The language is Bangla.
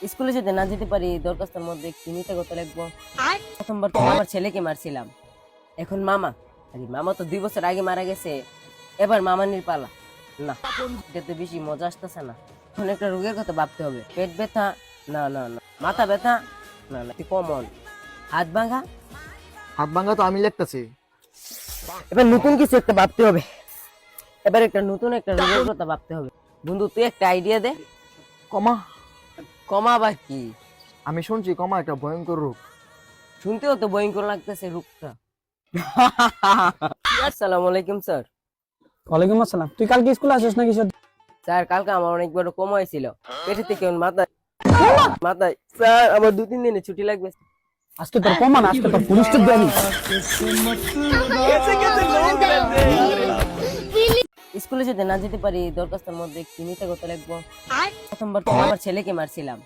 স্কুলে যদি না যেতে পারি দরখাস্তের মধ্যে কি মিথ্যা কথা লিখবো? প্রথমবার তো আমার ছেলেকে মারছিলাম, এখন মামা। আরে মামা তো 2 বছর আগে মারা গেছে, এবার মামানির পালা। না, এটাতে বেশি মজা আসতেছে না। এখন একটা রোগের কথা ভাবতে হবে। পেট ব্যথা, না না না। মাথা ব্যথা, না না। কমন হাত ভাঙা, হাত ভাঙা তো আমি লিখতেছি। এবার নতুন কিছু একটা ভাবতে হবে। এবার নতুন একটা রোগের কথা ভাবতে হবে। বন্ধু তুই একটা আইডিয়া দে। কমা। কমা আবার কি? আমি শুনছি কমা একটা ভয়ঙ্কর রোগ। শুনতেও তো ভয়ঙ্কর লাগতেছে রোগটা। আসসালামু আলাইকুম স্যার। ওয়ালাইকুম আসসালাম। তুই কালকে স্কুলে আসিস নাকি? স্যার কালকে আমার অনেক বড় কম হয়েছিল, পেটে থেকে মাথায় মাথায়। স্যার আমার 2-3 দিনে ছুটি লাগবে। আজকে তোর কমান, আজকে তোর পুলিশ টিপ দেবি। স্কুলে যদি না যেতে পারি দরখাস্তের মধ্যে কি মিথ্যা কথা লিখবো? প্রথমবার তো আমার ছেলেকে মারছিলাম,